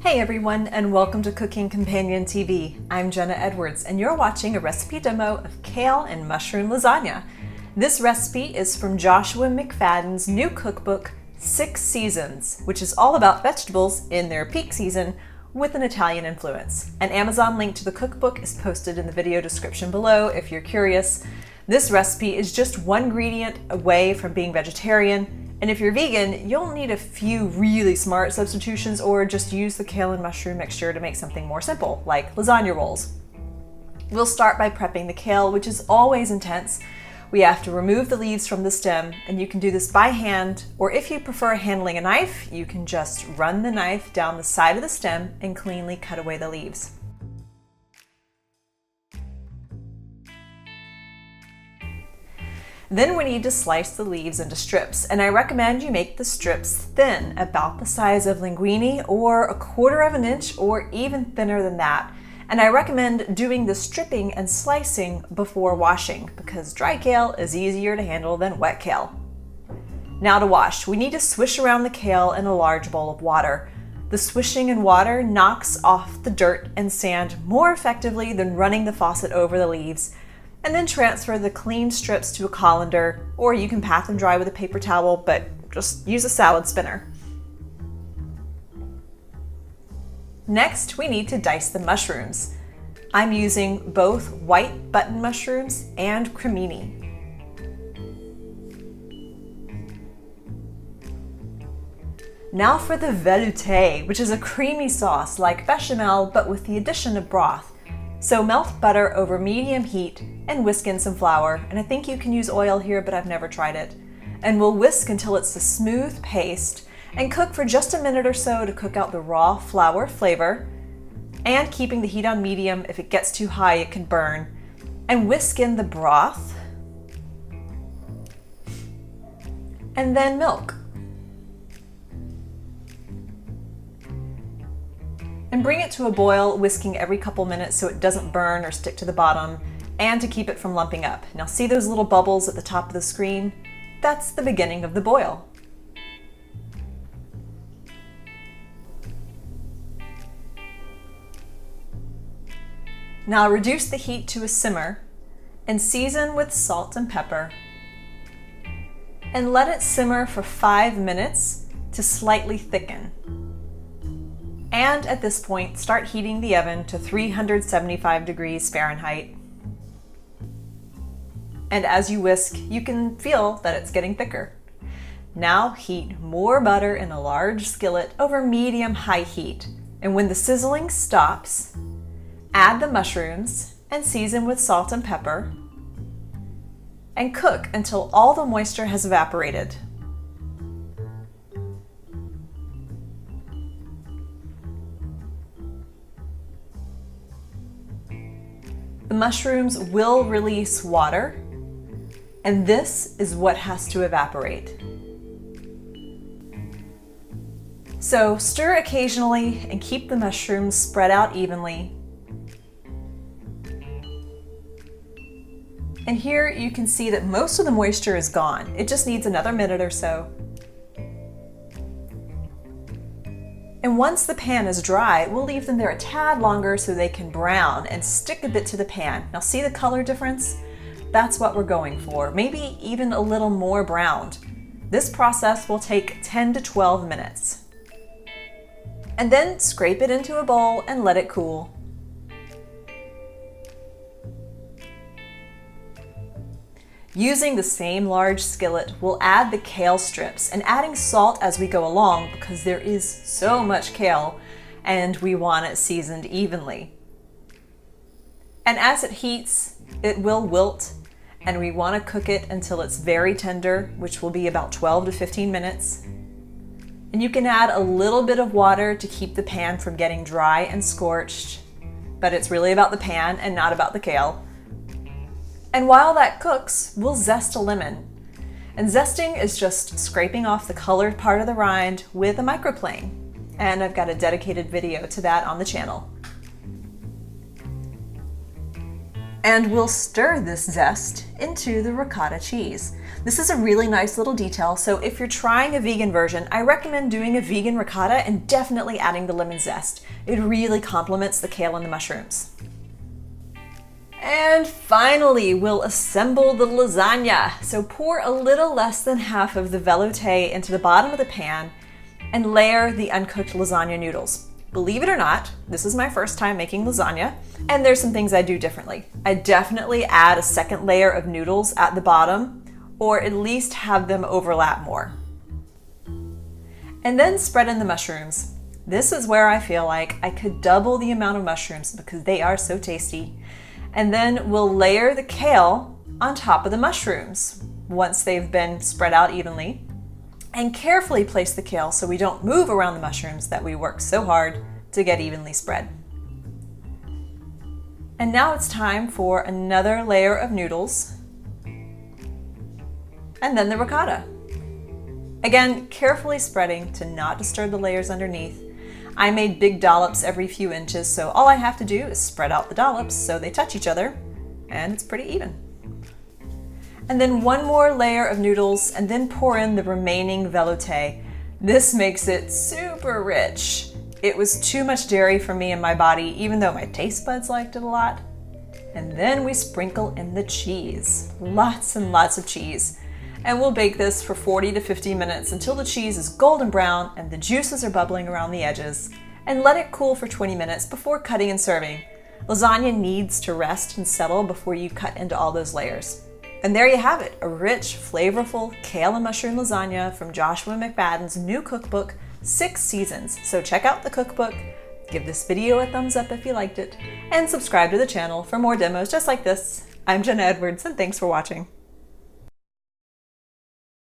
Hey everyone, and welcome to Cooking Companion TV. I'm Jenna Edwards, and you're watching a recipe demo of kale and mushroom lasagna. This recipe is from Joshua McFadden's new cookbook, 6 Seasons, which is all about vegetables in their peak season with an Italian influence. An Amazon link to the cookbook is posted in the video description below if you're curious. This recipe is just one ingredient away from being vegetarian. And if you're vegan, you'll need a few really smart substitutions or just use the kale and mushroom mixture to make something more simple, like lasagna rolls. We'll start by prepping the kale, which is always intense. We have to remove the leaves from the stem, and you can do this by hand, or if you prefer handling a knife, you can just run the knife down the side of the stem and cleanly cut away the leaves. Then we need to slice the leaves into strips, and I recommend you make the strips thin, about the size of linguine or 1/4 of an inch or even thinner than that. And I recommend doing the stripping and slicing before washing because dry kale is easier to handle than wet kale. Now to wash, we need to swish around the kale in a large bowl of water. The swishing in water knocks off the dirt and sand more effectively than running the faucet over the leaves. And then transfer the clean strips to a colander, or you can pat them dry with a paper towel, but just use a salad spinner. Next, we need to dice the mushrooms. I'm using both white button mushrooms and cremini. Now for the velouté, which is a creamy sauce like bechamel, but with the addition of broth. So melt butter over medium heat and whisk in some flour, and I think you can use oil here, but I've never tried it. And we'll whisk until it's a smooth paste and cook for just a minute or so to cook out the raw flour flavor, and keeping the heat on medium. If it gets too high, it can burn. And whisk in the broth, and then milk. And bring it to a boil, whisking every couple minutes so it doesn't burn or stick to the bottom, and to keep it from lumping up. Now see those little bubbles at the top of the screen? That's the beginning of the boil. Now reduce the heat to a simmer and season with salt and pepper. And let it simmer for 5 minutes to slightly thicken. And at this point, start heating the oven to 375 degrees Fahrenheit. And as you whisk, you can feel that it's getting thicker. Now heat more butter in a large skillet over medium-high heat. And when the sizzling stops, add the mushrooms and season with salt and pepper. And cook until all the moisture has evaporated. The mushrooms will release water, and this is what has to evaporate. So stir occasionally and keep the mushrooms spread out evenly. And here you can see that most of the moisture is gone. It just needs another minute or so. And once the pan is dry, we'll leave them there a tad longer so they can brown and stick a bit to the pan. Now see the color difference? That's what we're going for, maybe even a little more browned. This process will take 10 to 12 minutes. And then scrape it into a bowl and let it cool. Using the same large skillet, we'll add the kale strips and adding salt as we go along because there is so much kale and we want it seasoned evenly. And as it heats, it will wilt, and we want to cook it until it's very tender, which will be about 12 to 15 minutes. And you can add a little bit of water to keep the pan from getting dry and scorched, but it's really about the pan and not about the kale. And while that cooks, we'll zest a lemon. And zesting is just scraping off the colored part of the rind with a microplane. And I've got a dedicated video to that on the channel. And we'll stir this zest into the ricotta cheese. This is a really nice little detail, so if you're trying a vegan version, I recommend doing a vegan ricotta and definitely adding the lemon zest. It really complements the kale and the mushrooms. And finally, we'll assemble the lasagna. So pour a little less than half of the velouté into the bottom of the pan and layer the uncooked lasagna noodles. Believe it or not, this is my first time making lasagna, and there's some things I do differently. I definitely add a second layer of noodles at the bottom, or at least have them overlap more. And then spread in the mushrooms. This is where I feel like I could double the amount of mushrooms because they are so tasty. And then we'll layer the kale on top of the mushrooms once they've been spread out evenly. And carefully place the kale so we don't move around the mushrooms that we work so hard to get evenly spread. And now it's time for another layer of noodles, and then the ricotta. Again, carefully spreading to not disturb the layers underneath. I made big dollops every few inches, so all I have to do is spread out the dollops so they touch each other, and it's pretty even. And then one more layer of noodles, and then pour in the remaining velouté. This makes it super rich. It was too much dairy for me and my body, even though my taste buds liked it a lot. And then we sprinkle in the cheese. Lots and lots of cheese. And we'll bake this for 40 to 50 minutes until the cheese is golden brown and the juices are bubbling around the edges. And let it cool for 20 minutes before cutting and serving. Lasagna needs to rest and settle before you cut into all those layers. And there you have it, a rich, flavorful kale and mushroom lasagna from Joshua McFadden's new cookbook, 6 Seasons. So check out the cookbook, give this video a thumbs up if you liked it, and subscribe to the channel for more demos just like this. I'm Jenna Edwards, and thanks for watching.